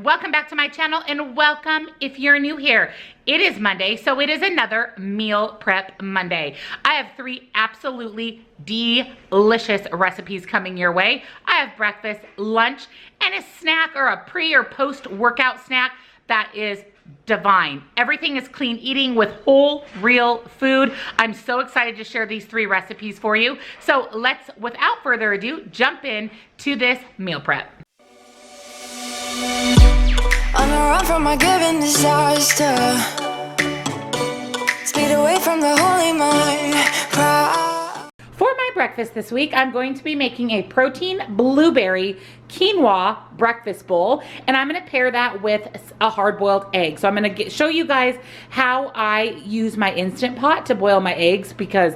welcome back to my channel, and welcome if you're new here. It is Monday, so it is another meal prep Monday. I have 3 absolutely delicious recipes coming your way. I have breakfast, lunch, and a snack or a pre or post workout snack that is divine. Everything is clean eating with whole, real food. I'm so excited to share these 3 recipes for you. So let's, without further ado, jump in to this meal prep. On the run from my given disaster, speed away from the holy mind. For my breakfast this week, I'm going to be making a protein blueberry quinoa breakfast bowl, and I'm going to pair that with a hard-boiled egg. So I'm going to show you guys how I use my Instant Pot to boil my eggs, because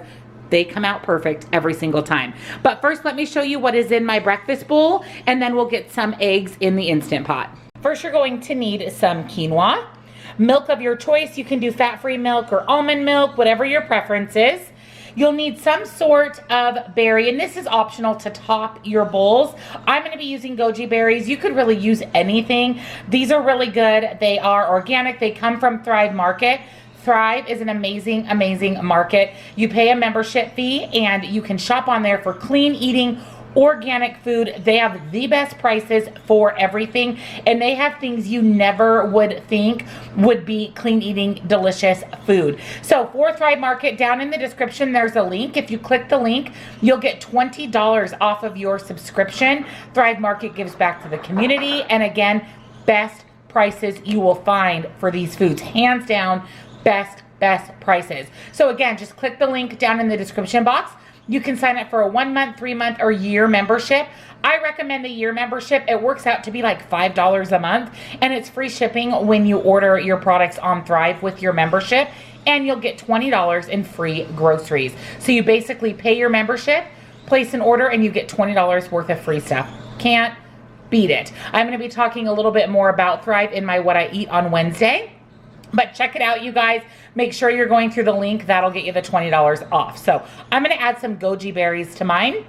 they come out perfect every single time. But first, let me show you what is in my breakfast bowl, and then we'll get some eggs in the Instant Pot. First, you're going to need some quinoa, milk of your choice. You can do fat-free milk or almond milk, whatever your preference is. You'll need some sort of berry, and this is optional to top your bowls. I'm going to be using goji berries. You could really use anything. These are really good. They are organic. They come from Thrive Market. Thrive is an amazing, amazing market. You pay a membership fee, and you can shop on there for clean eating, organic food. They have the best prices for everything, and they have things you never would think would be clean eating, delicious food. So for Thrive Market, down in the description, there's a link. If you click the link, you'll get $20 off of your subscription. Thrive Market gives back to the community, and again, best prices you will find for these foods. Hands down, best prices. So again, just click the link down in the description box. You can sign up for a 1 month, 3 month, or year membership. I recommend the year membership. It works out to be like $5 a month, and it's free shipping when you order your products on Thrive with your membership, and you'll get $20 in free groceries. So you basically pay your membership, place an order, and you get $20 worth of free stuff. Can't beat it. I'm going to be talking a little bit more about Thrive in my What I Eat on Wednesday. But check it out, you guys. Make sure you're going through the link. That'll get you the $20 off. So I'm going to add some goji berries to mine.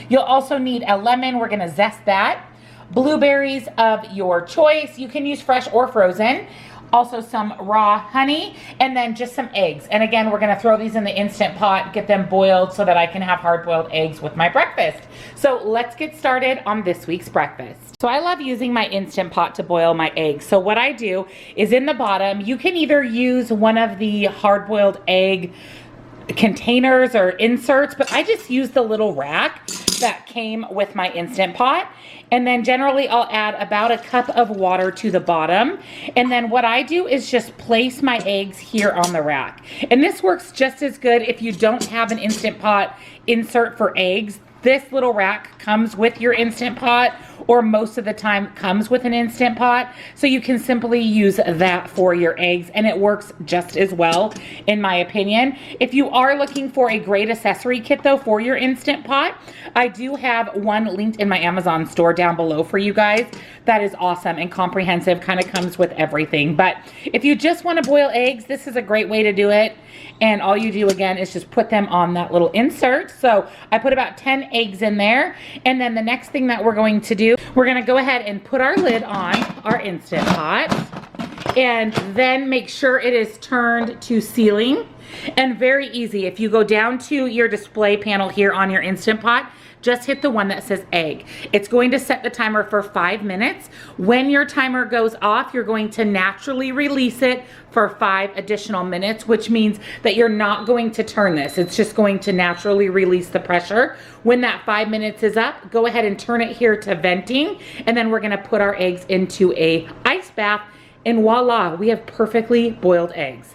You'll also need a lemon. We're going to zest that. Blueberries of your choice. You can use fresh or frozen. Also some raw honey, and then just some eggs. And again, we're going to throw these in the Instant Pot, get them boiled so that I can have hard-boiled eggs with my breakfast. So let's get started on this week's breakfast. So I love using my Instant Pot to boil my eggs. So what I do is in the bottom, you can either use one of the hard-boiled egg containers or inserts, but I just use the little rack that came with my Instant Pot. And then generally I'll add about a cup of water to the bottom. And then what I do is just place my eggs here on the rack. And this works just as good if you don't have an Instant Pot insert for eggs. This little rack comes with your Instant Pot, or most of the time comes with an Instant Pot. So you can simply use that for your eggs, and it works just as well, in my opinion. If you are looking for a great accessory kit though for your Instant Pot, I do have one linked in my Amazon store down below for you guys. That is awesome and comprehensive, kind of comes with everything. But if you just want to boil eggs, this is a great way to do it. And all you do again is just put them on that little insert. So I put about 10 eggs in there. And then the next thing that we're going to do, we're going to go ahead and put our lid on our Instant Pot, and then make sure it is turned to sealing. And very easy, if you go down to your display panel here on your Instant Pot, just hit the one that says egg. It's going to set the timer for 5 minutes. When your timer goes off, you're going to naturally release it for 5 additional minutes, which means that you're not going to turn this. It's just going to naturally release the pressure. When that 5 minutes is up, go ahead and turn it here to venting, and then we're gonna put our eggs into a ice bath, and voila, we have perfectly boiled eggs.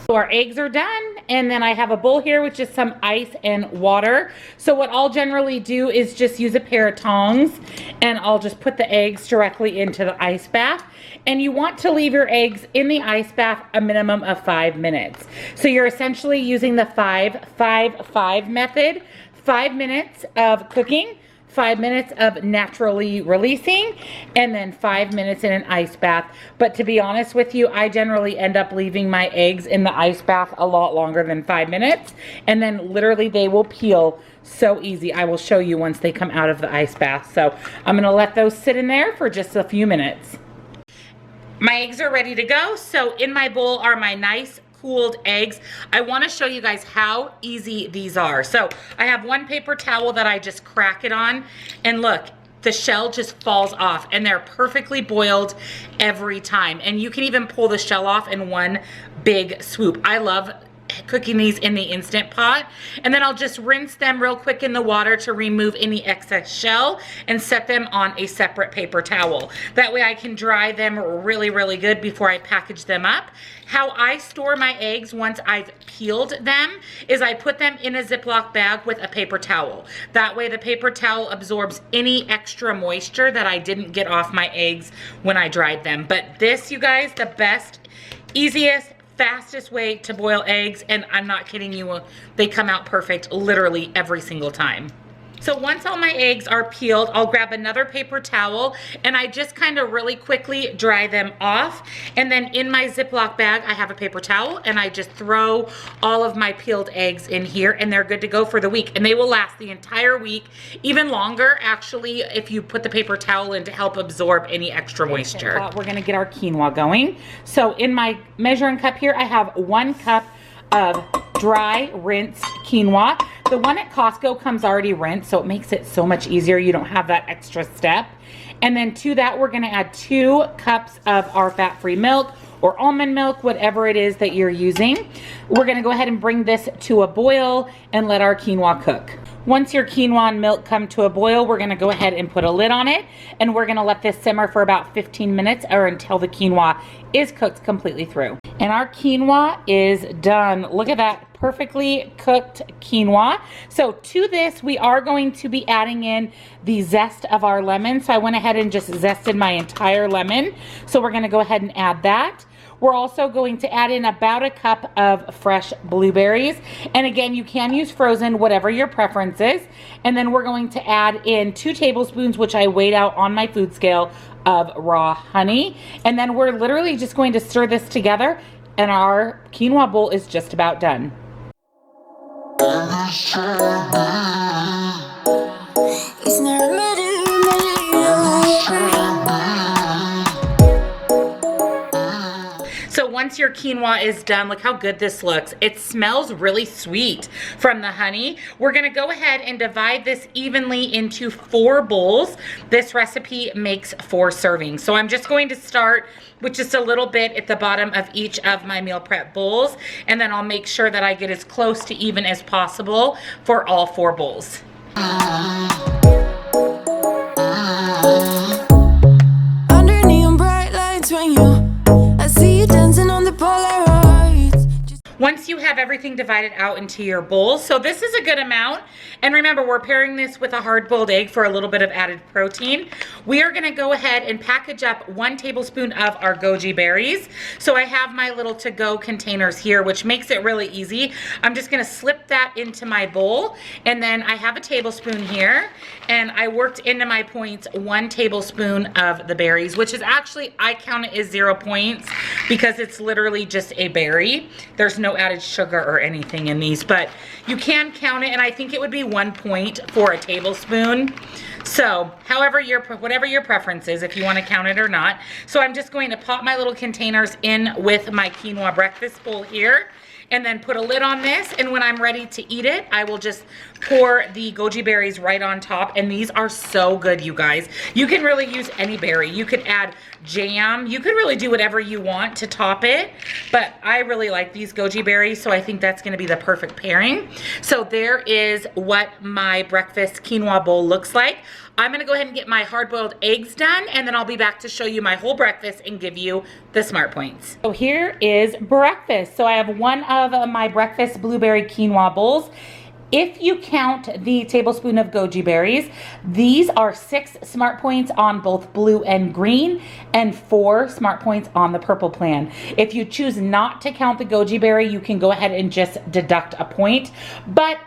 So our eggs are done, and then I have a bowl here with just some ice and water. So what I'll generally do is just use a pair of tongs, and I'll just put the eggs directly into the ice bath. And you want to leave your eggs in the ice bath a minimum of 5 minutes. So you're essentially using the 5-5-5 method. 5 minutes of cooking, 5 minutes of naturally releasing, and then 5 minutes in an ice bath. But to be honest with you, I generally end up leaving my eggs in the ice bath a lot longer than 5 minutes, and then literally they will peel so easy. I will show you once they come out of the ice bath. So I'm gonna let those sit in there for just a few minutes. My eggs are ready to go. So in my bowl are my nice cooled eggs. I want to show you guys how easy these are. So I have one paper towel that I just crack it on, and look, the shell just falls off, and they're perfectly boiled every time. And you can even pull the shell off in one big swoop. I love cooking these in the Instant Pot, and then I'll just rinse them real quick in the water to remove any excess shell and set them on a separate paper towel. That way I can dry them really, really good before I package them up. How I store my eggs once I've peeled them is I put them in a Ziploc bag with a paper towel. That way the paper towel absorbs any extra moisture that I didn't get off my eggs when I dried them. But this, you guys, the best, easiest, fastest way to boil eggs, and I'm not kidding you, they come out perfect literally every single time. So once all my eggs are peeled, I'll grab another paper towel and I just kind of really quickly dry them off. And then in my Ziploc bag, I have a paper towel, and I just throw all of my peeled eggs in here, and they're good to go for the week. And they will last the entire week, even longer actually, if you put the paper towel in to help absorb any extra moisture. We're gonna get our quinoa going. So in my measuring cup here, I have 1 cup of dry rinsed quinoa. The one at Costco comes already rinsed, so it makes it so much easier. You don't have that extra step. And then to that, we're gonna add 2 cups of our fat-free milk or almond milk, whatever it is that you're using. We're gonna go ahead and bring this to a boil and let our quinoa cook. Once your quinoa and milk come to a boil, we're gonna go ahead and put a lid on it, and we're gonna let this simmer for about 15 minutes or until the quinoa is cooked completely through. And our quinoa is done. Look at that perfectly cooked quinoa. So to this, we are going to be adding in the zest of our lemon. So I went ahead and just zested my entire lemon. So we're gonna go ahead and add that. We're also going to add in about a cup of fresh blueberries. And again, you can use frozen, whatever your preference is. And then we're going to add in 2 tablespoons, which I weighed out on my food scale, of raw honey. And then we're literally just going to stir this together, and our quinoa bowl is just about done. So once your quinoa is done, look how good this looks. It smells really sweet from the honey. We're gonna go ahead and divide this evenly into 4 bowls. This recipe makes 4 servings. So I'm just going to start with just a little bit at the bottom of each of my meal prep bowls, and then I'll make sure that I get as close to even as possible for all 4 bowls. Under neon bright lights when I see you dancing on the Polaroids. Once you have everything divided out into your bowls, so this is a good amount, and remember, we're pairing this with a hard-boiled egg for a little bit of added protein. We are gonna go ahead and package up 1 tablespoon of our goji berries. So I have my little to-go containers here, which makes it really easy. I'm just gonna slip that into my bowl, and then I have a tablespoon here, and I worked into my points 1 tablespoon of the berries, which is actually, I count it as 0 points because it's literally just a berry. There's no added sugar or anything in these, but you can count it, and I think it would be 1 point for a tablespoon. So however whatever your preference is, if you want to count it or not. So I'm just going to pop my little containers in with my quinoa breakfast bowl here, and then put a lid on this, and when I'm ready to eat it, I will just pour the goji berries right on top, and these are so good, you guys. You can really use any berry. You could add jam. You could really do whatever you want to top it, but I really like these goji berries, so I think that's gonna be the perfect pairing. So there is what my breakfast quinoa bowl looks like. I'm gonna go ahead and get my hard-boiled eggs done, and then I'll be back to show you my whole breakfast and give you the smart points. So here is breakfast. So I have 1 of my breakfast blueberry quinoa bowls. If you count the tablespoon of goji berries, these are 6 smart points on both blue and green, and 4 smart points on the purple plan. If you choose not to count the goji berry, you can go ahead and just deduct a point. But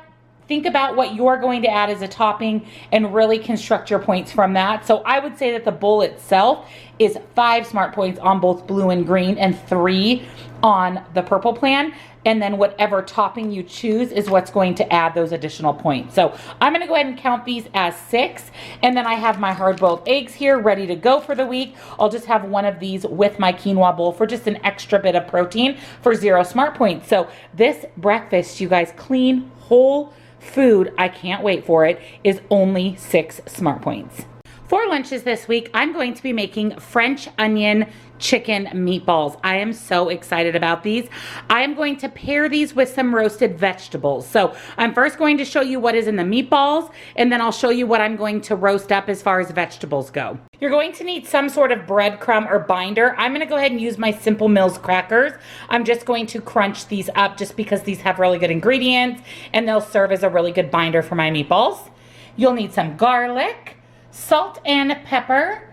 think about what you're going to add as a topping and really construct your points from that. So I would say that the bowl itself is 5 smart points on both blue and green and 3 on the purple plan. And then whatever topping you choose is what's going to add those additional points. So I'm gonna go ahead and count these as 6. And then I have my hard-boiled eggs here ready to go for the week. I'll just have one of these with my quinoa bowl for just an extra bit of protein for 0 smart points. So this breakfast, you guys, clean, whole food, I can't wait for it, is only 6 smart points. For lunches this week, I'm going to be making French onion chicken meatballs. I am so excited about these. I am going to pair these with some roasted vegetables. So I'm first going to show you what is in the meatballs, and then I'll show you what I'm going to roast up as far as vegetables go. You're going to need some sort of breadcrumb or binder. I'm gonna go ahead and use my Simple Mills crackers. I'm just going to crunch these up just because these have really good ingredients and they'll serve as a really good binder for my meatballs. You'll need some garlic, salt and pepper,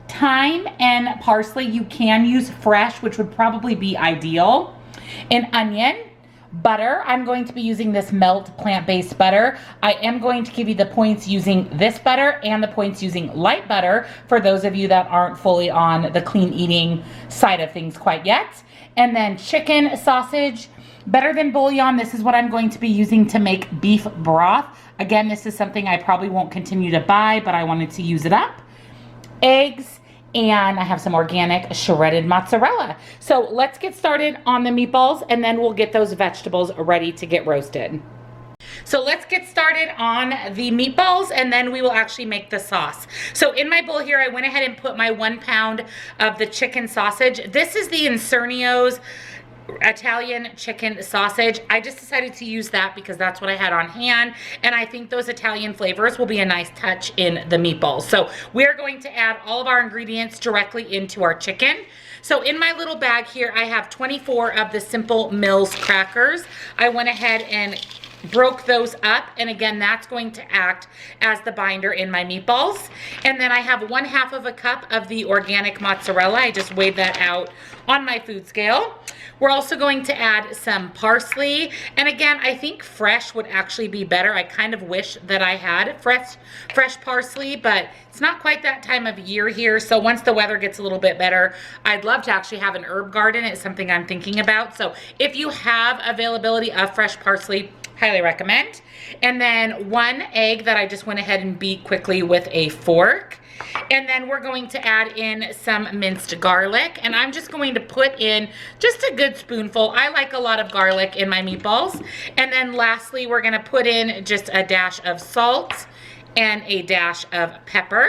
thyme and parsley. You can use fresh, which would probably be ideal. An onion, butter. I'm going to be using this Melt plant-based butter. I am going to give you the points using this butter and the points using light butter for those of you that aren't fully on the clean eating side of things quite yet. And then chicken sausage, better than bouillon. This is what I'm going to be using to make beef broth. Again, this is something I probably won't continue to buy, but I wanted to use it up. Eggs, and I have some organic shredded mozzarella. So let's get started on the meatballs and then we'll get those vegetables ready to get roasted. So let's get started on the meatballs and then we will actually make the sauce. So in my bowl here, I went ahead and put my 1 pound of the chicken sausage. This is the Incernio's Italian chicken sausage. I just decided to use that because that's what I had on hand, and I think those Italian flavors will be a nice touch in the meatballs. So we're going to add all of our ingredients directly into our chicken. So in my little bag here, I have 24 of the Simple Mills crackers. I went ahead and broke those up, and again, that's going to act as the binder in my meatballs. And then I have 1/2 of a cup of the organic mozzarella. I just weighed that out on my food scale. We're also going to add some parsley, and again, I think fresh would actually be better. I kind of wish that I had fresh parsley, but it's not quite that time of year here, so once the weather gets a little bit better, I'd love to actually have an herb garden. It's something I'm thinking about. So if you have availability of fresh parsley, highly recommend. And then 1 egg that I just went ahead and beat quickly with a fork. And then we're going to add in some minced garlic, and I'm just going to put in just a good spoonful. I like a lot of garlic in my meatballs. And then lastly, we're gonna put in just a dash of salt and a dash of pepper.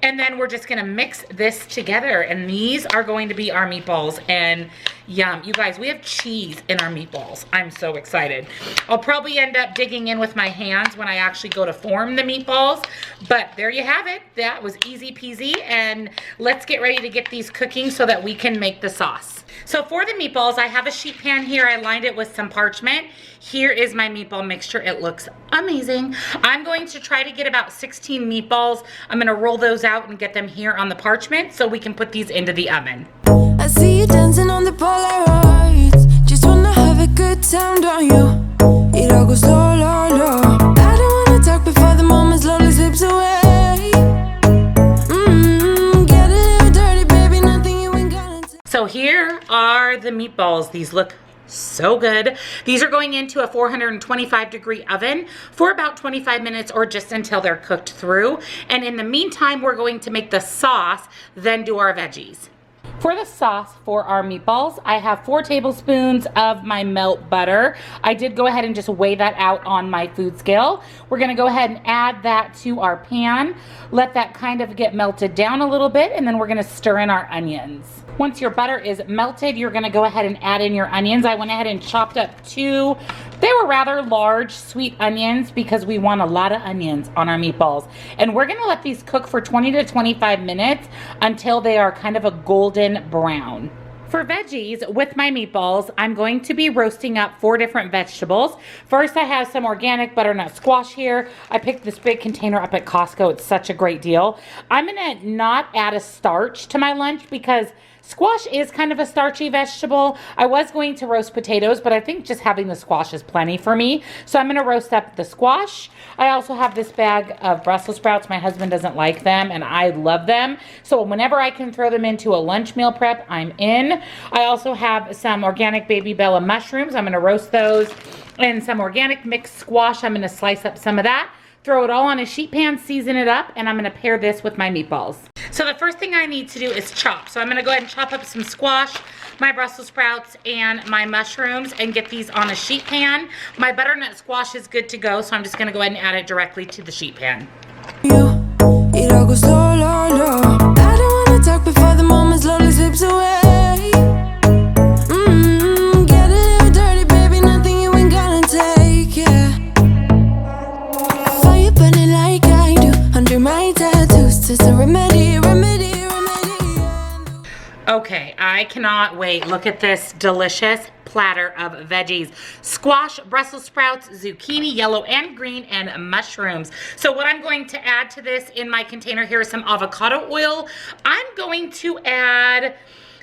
And then we're just gonna mix this together, and these are going to be our meatballs, and yum. You guys, we have cheese in our meatballs. I'm so excited. I'll probably end up digging in with my hands when I actually go to form the meatballs, but there you have it. That was easy peasy, and let's get ready to get these cooking so that we can make the sauce. So for the meatballs, I have a sheet pan here. I lined it with some parchment. Here is my meatball mixture. It looks amazing. I'm going to try to get about 16 meatballs. I'm gonna roll those out and get them here on the parchment so we can put these into the oven. I see you dancing on the Polaroids. Just wanna have a good time, don't you? It all goes low, low, low. I don't wanna talk before the moment slowly slips away. Get a little dirty, baby, nothing you ain't gonna take. So here are the meatballs. These look so good. These are going into a 425-degree oven for about 25 minutes or just until they're cooked through. And in the meantime, we're going to make the sauce, then do our veggies. For the sauce for our meatballs, I have 4 tablespoons of my melt butter. I did go ahead and just weigh that out on my food scale. We're gonna go ahead and add that to our pan, let that kind of get melted down a little bit, and then we're gonna stir in our onions. Once your butter is melted, you're gonna go ahead and add in your onions. I went ahead and chopped up 2. They were rather large, sweet onions because we want a lot of onions on our meatballs. And we're gonna let these cook for 20 to 25 minutes until they are kind of a golden brown. For veggies with my meatballs, I'm going to be roasting up 4 different vegetables. First, I have some organic butternut squash here. I picked this big container up at Costco. It's such a great deal. I'm gonna not add a starch to my lunch because Squash is kind of a starchy vegetable. I was going to roast potatoes, but I think just having the squash is plenty for me. So I'm going to roast up the squash. I also have this bag of Brussels sprouts. My husband doesn't like them, and I love them. So whenever I can throw them into a lunch meal prep, I'm in. I also have some organic Baby Bella mushrooms. I'm going to roast those, and some organic mixed squash. I'm going to slice up some of that. Throw it all on a sheet pan, season it up, and I'm gonna pair this with my meatballs. So the first thing I need to do is chop. So I'm gonna go ahead and chop up some squash, my Brussels sprouts, and my mushrooms, and get these on a sheet pan. My butternut squash is good to go, so I'm just gonna go ahead and add it directly to the sheet pan. It all goes low, low, low. I don't wanna talk before the moment slowly slips away. Get a little dirty, baby, nothing you ain't gonna take, yeah. Fire burning like I do under my tattoos. Just a remedy, remedy, remedy. Okay, I cannot wait. Look at this delicious platter of veggies. Squash, Brussels sprouts, zucchini, yellow and green, and mushrooms. So what I'm going to add to this in my container here is some avocado oil. I'm going to add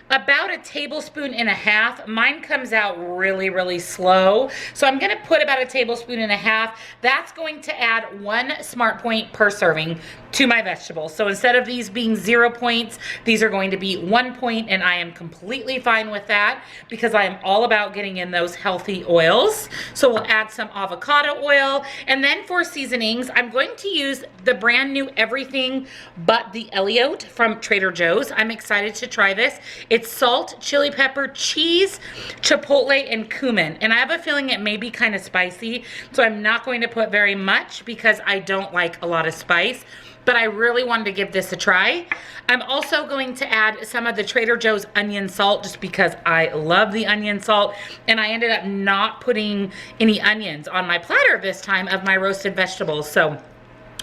about a tablespoon and a half. Mine comes out really, really slow. So I'm gonna put about a tablespoon and a half. That's going to add 1 smart point per serving to my vegetables. So instead of these being 0 points, these are going to be 1 point, and I am completely fine with that because I am all about getting in those healthy oils. So we'll add some avocado oil, and then for seasonings, I'm going to use the brand new Everything But the Elliot from Trader Joe's. I'm excited to try this. It's salt, chili pepper, cheese, chipotle, and cumin. And I have a feeling it may be kind of spicy, so I'm not going to put very much because I don't like a lot of spice. But I really wanted to give this a try. I'm also going to add some of the Trader Joe's onion salt just because I love the onion salt. And I ended up not putting any onions on my platter this time of my roasted vegetables. So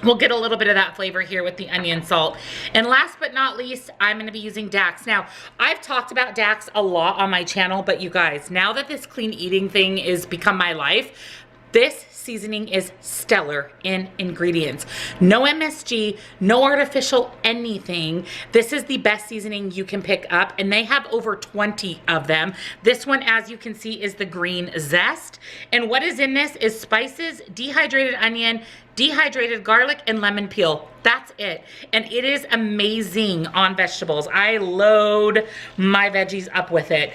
we'll get a little bit of that flavor here with the onion salt. And last but not least, I'm gonna be using DAX. Now, I've talked about DAX a lot on my channel, but you guys, now that this clean eating thing is become my life, this seasoning is stellar in ingredients. No MSG, no artificial anything. This is the best seasoning you can pick up, and they have over 20 of them. This one, as you can see, is the green zest. And what is in this is spices, dehydrated onion, dehydrated garlic, and lemon peel. That's it. And it is amazing on vegetables. I load my veggies up with it.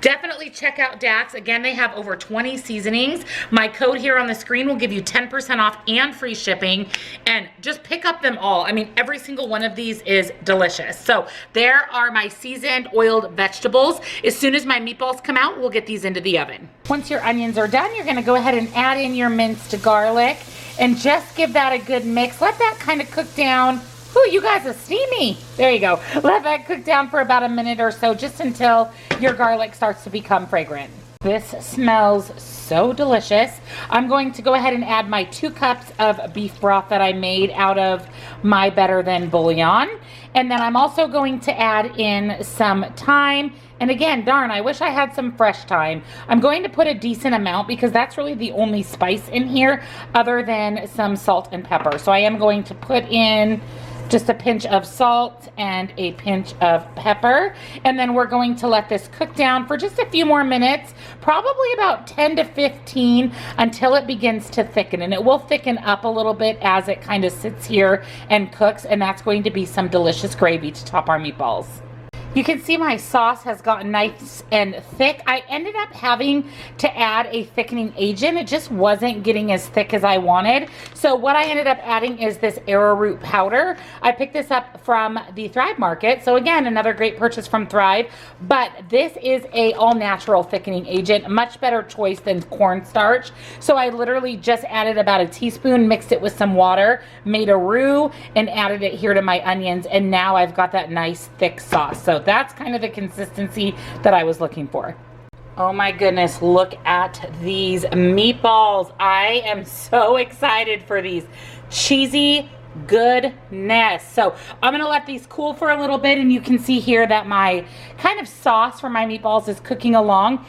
Definitely check out DAX. Again, they have over 20 seasonings. My code here on the screen will give you 10% off and free shipping. And just pick up them all. I mean, every single one of these is delicious. So there are my seasoned oiled vegetables. As soon as my meatballs come out, we'll get these into the oven. Once your onions are done, you're gonna go ahead and add in your minced garlic and just give that a good mix. Let that kind of cook down. Ooh, you guys are steamy. There you go. Let that cook down for about a minute or so, just until your garlic starts to become fragrant. This smells so delicious. I'm going to go ahead and add my 2 cups of beef broth that I made out of my Better Than bouillon. And then I'm also going to add in some thyme. And again, darn, I wish I had some fresh thyme. I'm going to put a decent amount because that's really the only spice in here other than some salt and pepper. So I am going to put in just a pinch of salt and a pinch of pepper. And then we're going to let this cook down for just a few more minutes, probably about 10 to 15 until it begins to thicken. And it will thicken up a little bit as it kind of sits here and cooks. And that's going to be some delicious gravy to top our meatballs. You can see my sauce has gotten nice and thick. I ended up having to add a thickening agent. It just wasn't getting as thick as I wanted. So what I ended up adding is this arrowroot powder. I picked this up from the Thrive Market. So again, another great purchase from Thrive. But this is a all-natural thickening agent. Much better choice than cornstarch. So I literally just added about a teaspoon, mixed it with some water, made a roux, and added it here to my onions. And now I've got that nice thick sauce. So that's kind of the consistency that I was looking for. Oh my goodness, look at these meatballs. I am so excited for these. Cheesy goodness. So I'm gonna let these cool for a little bit, and you can see here that my kind of sauce for my meatballs is cooking along.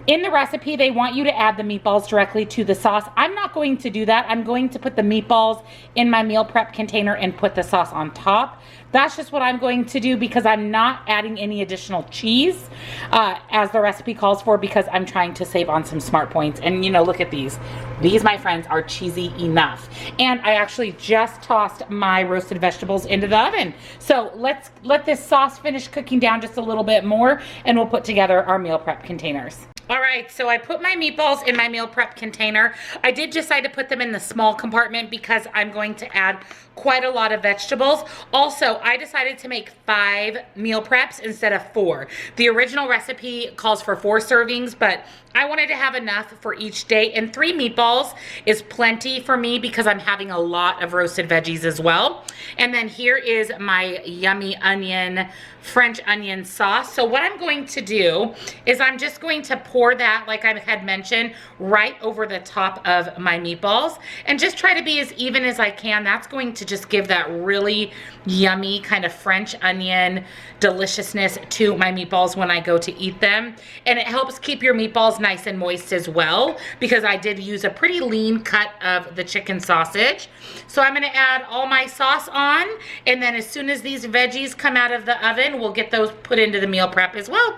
In the recipe, they want you to add the meatballs directly to the sauce. I'm not going to do that. I'm going to put the meatballs in my meal prep container and put the sauce on top. That's just what I'm going to do because I'm not adding any additional cheese as the recipe calls for, because I'm trying to save on some Smart Points. And you know, look at these. These, my friends, are cheesy enough. And I actually just tossed my roasted vegetables into the oven. So let's let this sauce finish cooking down just a little bit more, and we'll put together our meal prep containers. All right, so I put my meatballs in my meal prep container. I did decide to put them in the small compartment because I'm going to add quite a lot of vegetables. Also, I decided to make 5 meal preps instead of 4. The original recipe calls for 4 servings, but I wanted to have enough for each day, and 3 meatballs is plenty for me because I'm having a lot of roasted veggies as well. And then here is my yummy onion, French onion sauce. So what I'm going to do is I'm just going to pour that, like I had mentioned, right over the top of my meatballs, and just try to be as even as I can. That's going to just give that really yummy kind of French onion deliciousness to my meatballs when I go to eat them. And it helps keep your meatballs nice and moist as well, because I did use a pretty lean cut of the chicken sausage. So I'm gonna add all my sauce on, and then as soon as these veggies come out of the oven, we'll get those put into the meal prep as well.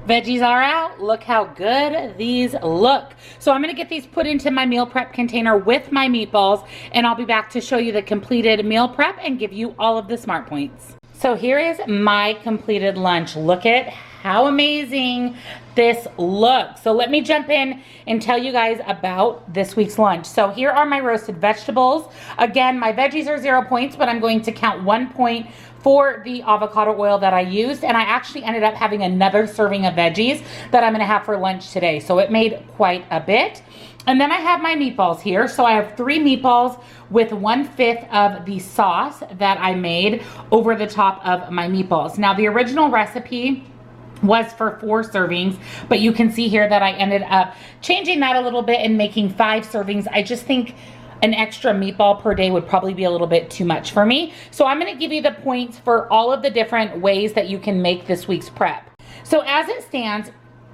Veggies are out. Look how good these look. So I'm gonna get these put into my meal prep container with my meatballs, and I'll be back to show you the completed meal prep and give you all of the Smart Points. So here is my completed lunch. Look at how amazing this looks. So let me jump in and tell you guys about this week's lunch. So here are my roasted vegetables. Again, my veggies are 0 points, but I'm going to count 1 point for the avocado oil that I used, and I actually ended up having another serving of veggies that I'm gonna have for lunch today. So it made quite a bit. And then I have my meatballs here. So I have 3 meatballs with 1/5 of the sauce that I made over the top of my meatballs. Now the original recipe was for 4 servings, but you can see here that I ended up changing that a little bit and making 5 servings. I just think an extra meatball per day would probably be a little bit too much for me. So I'm gonna give you the points for all of the different ways that you can make this week's prep. So as it stands,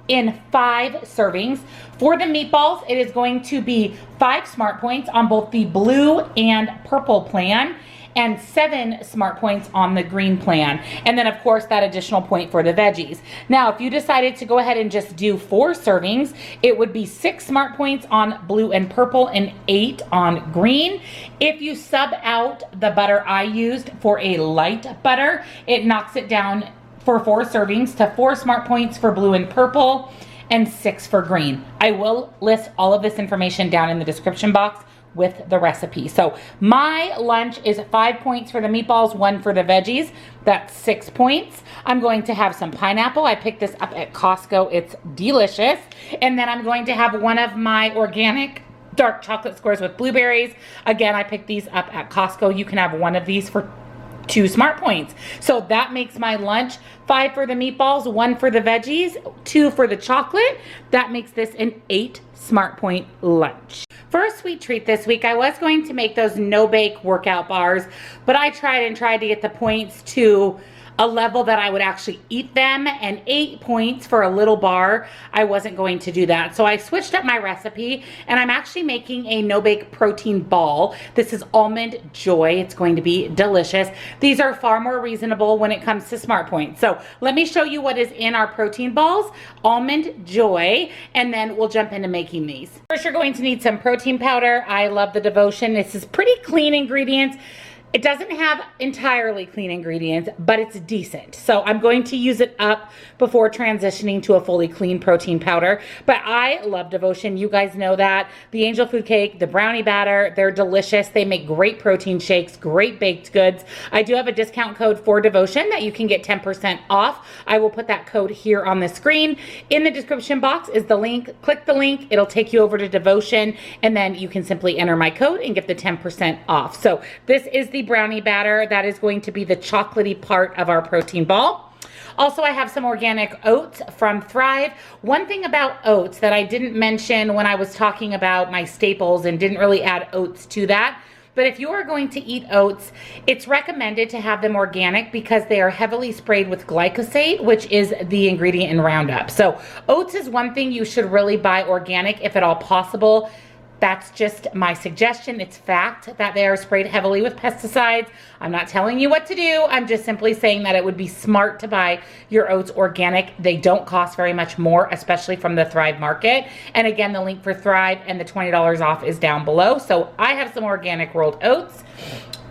in 5 servings, for the meatballs, it is going to be 5 Smart Points on both the blue and purple plan, and 7 Smart Points on the green plan. And then of course that additional point for the veggies. Now, if you decided to go ahead and just do 4 servings, it would be 6 Smart Points on blue and purple and 8 on green. If you sub out the butter I used for a light butter, it knocks it down for 4 servings to 4 Smart Points for blue and purple and 6 for green. I will list all of this information down in the description box with the recipe. So my lunch is 5 points for the meatballs, 1 for the veggies. That's 6 points. I'm going to have some pineapple. I picked this up at Costco. It's delicious. And then I'm going to have one of my organic dark chocolate squares with blueberries. Again, I picked these up at Costco. You can have one of these for 2 Smart Points. So that makes my lunch 5 for the meatballs, 1 for the veggies, 2 for the chocolate. That makes this an 8 Smart Point lunch. For a sweet treat this week, I was going to make those no-bake workout bars, but I tried to get the points to a level that I would actually eat them, and 8 points for a little bar, I wasn't going to do that. So I switched up my recipe, and I'm actually making a no-bake protein ball. This is Almond Joy. It's going to be delicious. These are far more reasonable when it comes to Smart Points. So let me show you what is in our protein balls, Almond Joy, and then we'll jump into making these. First, you're going to need some protein powder. I love the Devotion. This is pretty clean ingredients. It doesn't have entirely clean ingredients, but it's decent. So I'm going to use it up before transitioning to a fully clean protein powder. But I love Devotion. You guys know that. The angel food cake, the brownie batter, they're delicious. They make great protein shakes, great baked goods. I do have a discount code for Devotion that you can get 10% off. I will put that code here on the screen. In the description box is the link. Click the link. It'll take you over to Devotion, and then you can simply enter my code and get the 10% off. So this is the brownie batter. That is going to be the chocolatey part of our protein ball. Also, I have some organic oats from Thrive. One thing about oats that I didn't mention when I was talking about my staples and didn't really add oats to that, but if you are going to eat oats, it's recommended to have them organic because they are heavily sprayed with glyphosate, which is the ingredient in Roundup. So oats is one thing you should really buy organic if at all possible. That's just my suggestion. It's fact that they are sprayed heavily with pesticides. I'm not telling you what to do. I'm just simply saying that it would be smart to buy your oats organic. They don't cost very much more, especially from the Thrive Market. And again, the link for Thrive and the $20 off is down below. So I have some organic rolled oats,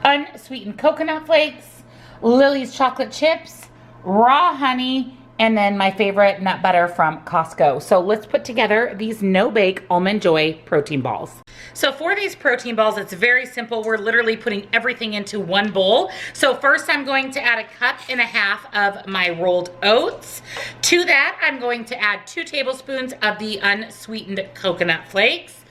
unsweetened coconut flakes, Lily's chocolate chips, raw honey, and then my favorite nut butter from Costco. So let's put together these no-bake Almond Joy protein balls. So for these protein balls, it's very simple. We're literally putting everything into one bowl. So first I'm going to add 1.5 cups of my rolled oats. To that, I'm going to add 2 tablespoons of the unsweetened coconut flakes.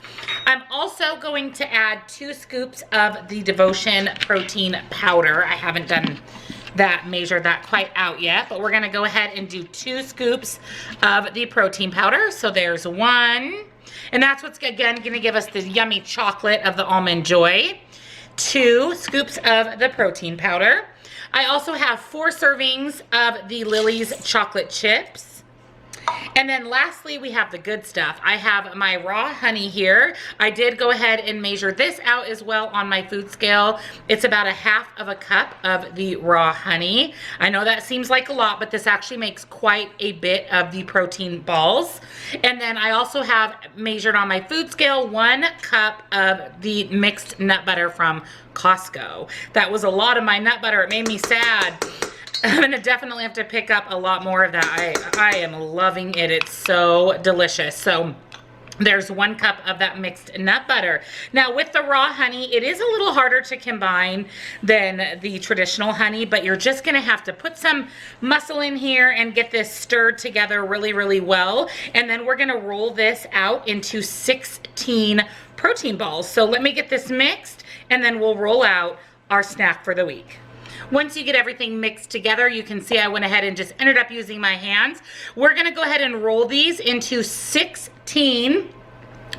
I'm also going to add 2 scoops of the Devotion protein powder. I haven't done measured that quite out yet, but we're gonna go ahead and do 2 scoops of the protein powder. So there's 1, and that's what's again gonna give us the yummy chocolate of the Almond Joy. 2 scoops of the protein powder. I also have 4 servings of the Lily's chocolate chips. And then lastly, we have the good stuff. I have my raw honey here. I did go ahead and measure this out as well on my food scale. It's about 1/2 cup of the raw honey. I know that seems like a lot, but this actually makes quite a bit of the protein balls. And then I also have measured on my food scale 1 cup of the mixed nut butter from Costco. That was a lot of my nut butter. It made me sad. I'm gonna definitely have to pick up a lot more of that. I am loving it. It's so delicious. So there's 1 cup of that mixed nut butter. Now with the raw honey, it is a little harder to combine than the traditional honey, but you're just gonna have to put some muscle in here and get this stirred together really, really well. And then we're gonna roll this out into 16 protein balls. So let me get this mixed and then we'll roll out our snack for the week. Once you get everything mixed together, you can see I went ahead and just ended up using my hands. We're gonna go ahead and roll these into 16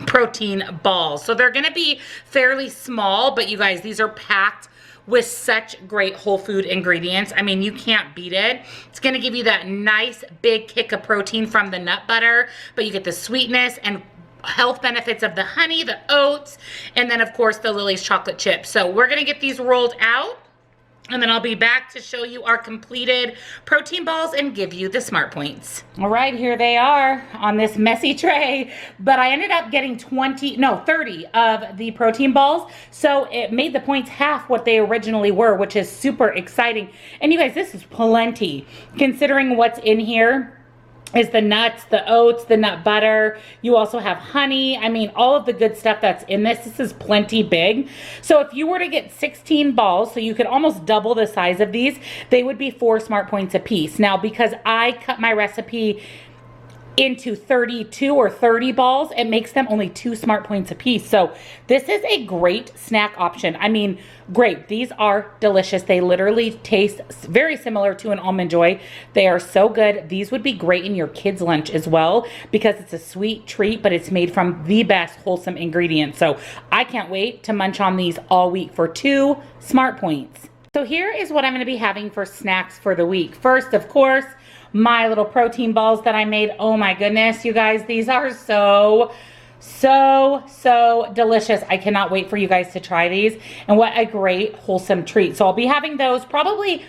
protein balls. So they're gonna be fairly small, but you guys, these are packed with such great whole food ingredients. I mean, you can't beat it. It's gonna give you that nice big kick of protein from the nut butter, but you get the sweetness and health benefits of the honey, the oats, and then of course the Lily's chocolate chips. So we're gonna get these rolled out, and then I'll be back to show you our completed protein balls and give you the smart points. All right, here they are on this messy tray, but I ended up getting 30 of the protein balls. So it made the points half what they originally were, which is super exciting. And you guys, this is plenty considering what's in here. Is the nuts, the oats, the nut butter. You also have honey. I mean, all of the good stuff that's in this. This is plenty big. So if you were to get 16 balls, so you could almost double the size of these, they would be 4 smart points a piece. Now, because I cut my recipe into 32 or 30 balls, it makes them only 2 smart points a piece. So this is a great snack option. I mean, great. These are delicious. They literally taste very similar to an Almond Joy. They are so good. These would be great in your kids' lunch as well because it's a sweet treat, but it's made from the best wholesome ingredients. So I can't wait to munch on these all week for 2 smart points. So here is what I'm going to be having for snacks for the week. First, of course, my little protein balls that I made. Oh my goodness, you guys, these are so delicious. I cannot wait for you guys to try these, and what a great wholesome treat. So I'll be having those probably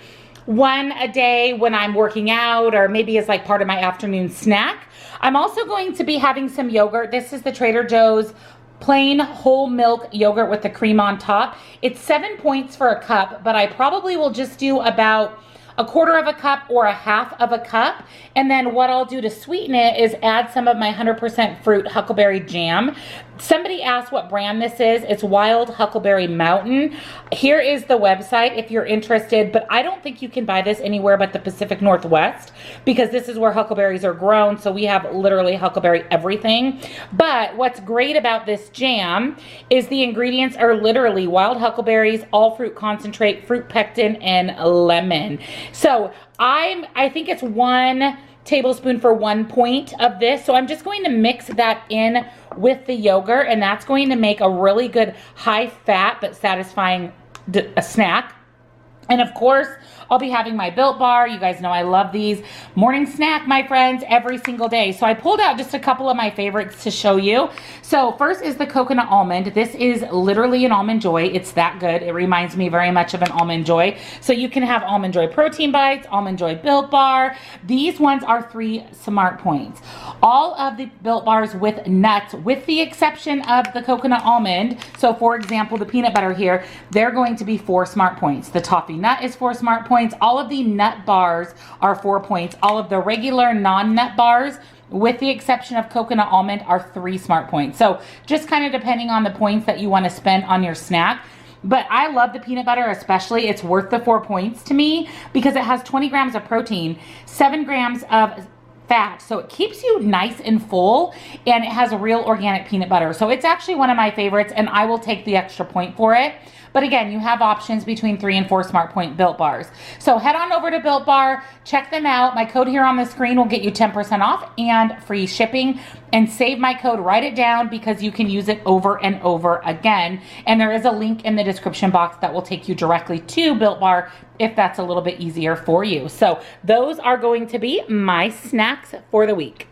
1 a day when I'm working out, or maybe as like part of my afternoon snack. I'm also going to be having some yogurt. This is the Trader Joe's plain whole milk yogurt with the cream on top. It's 7 points for a cup, but I probably will just do about 1/4 cup or 1/2 cup. And then what I'll do to sweeten it is add some of my 100% fruit huckleberry jam. Somebody asked what brand this is. It's Wild Huckleberry Mountain. Here is the website if you're interested, but I don't think you can buy this anywhere but the Pacific Northwest because this is where huckleberries are grown. So we have literally huckleberry everything. But what's great about this jam is the ingredients are literally wild huckleberries, all fruit concentrate, fruit pectin, and lemon. So I think it's 1 tablespoon for 1 point of this. So I'm just going to mix that in with the yogurt, and that's going to make a really good high fat but satisfying snack. And of course, I'll be having my Built Bar. You guys know I love these. Morning snack, my friends, every single day. So I pulled out just a couple of my favorites to show you. So first is the coconut almond. This is literally an Almond Joy. It's that good. It reminds me very much of an Almond Joy. So you can have Almond Joy protein bites, Almond Joy Built Bar. These ones are 3 smart points. All of the Built Bars with nuts, with the exception of the coconut almond. So for example, the peanut butter here, they're going to be 4 smart points. The toffee nut is 4 smart points. All of the nut bars are 4 points. All of the regular non-nut bars, with the exception of coconut almond, are 3 smart points. So just kind of depending on the points that you want to spend on your snack. But I love the peanut butter especially. It's worth the 4 points to me because it has 20 grams of protein, 7 grams of fat, so it keeps you nice and full, and it has a real organic peanut butter. So it's actually one of my favorites, and I will take the extra point for it. But again, you have options between 3 and 4 smart point Built Bars. So head on over to Built Bar, check them out. My code here on the screen will get you 10% off and free shipping. And save my code, write it down, because you can use it over and over again. And there is a link in the description box that will take you directly to Built Bar if that's a little bit easier for you. So those are going to be my snacks for the week.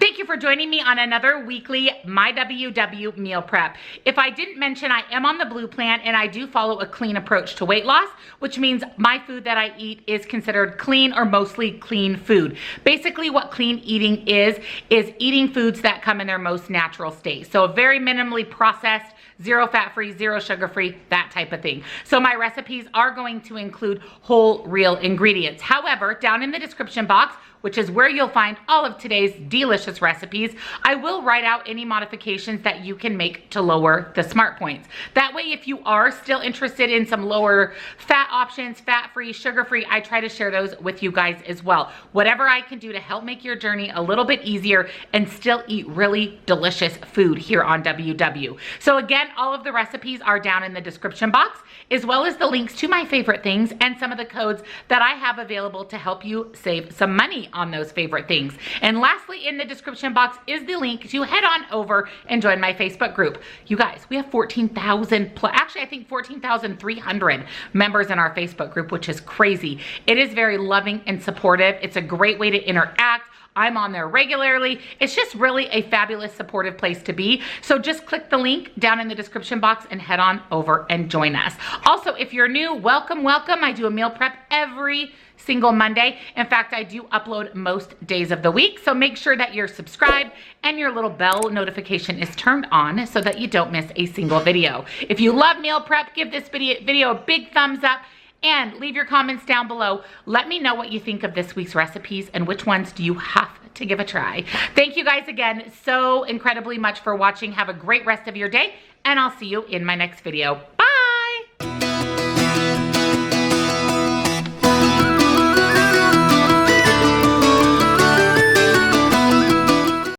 Thank you for joining me on another weekly MYWW meal prep. If I didn't mention, I am on the Blue Plan, and I do follow a clean approach to weight loss, which means my food that I eat is considered clean or mostly clean food. Basically what clean eating is eating foods that come in their most natural state. So very minimally processed, 0 fat-free, 0 sugar-free, that type of thing. So my recipes are going to include whole, real ingredients. However, down in the description box, which is where you'll find all of today's delicious recipes, I will write out any modifications that you can make to lower the smart points. That way, if you are still interested in some lower fat options, fat-free, sugar-free, I try to share those with you guys as well. Whatever I can do to help make your journey a little bit easier and still eat really delicious food here on WW. So again, all of the recipes are down in the description box, as well as the links to my favorite things and some of the codes that I have available to help you save some money on those favorite things. And lastly, in the description box is the link to head on over and join my Facebook group. You guys, we have 14,000 plus, actually I think 14,300 members in our Facebook group, which is crazy. It is very loving and supportive. It's a great way to interact. I'm on there regularly. It's just really a fabulous, supportive place to be. So just click the link down in the description box and head on over and join us. Also, if you're new, welcome, welcome. I do a meal prep every single Monday. In fact, I do upload most days of the week. So make sure that you're subscribed and your little bell notification is turned on so that you don't miss a single video. If you love meal prep, give this video a big thumbs up. And leave your comments down below. Let me know what you think of this week's recipes and which ones do you have to give a try. Thank you guys again so incredibly much for watching. Have a great rest of your day, and I'll see you in my next video. Bye.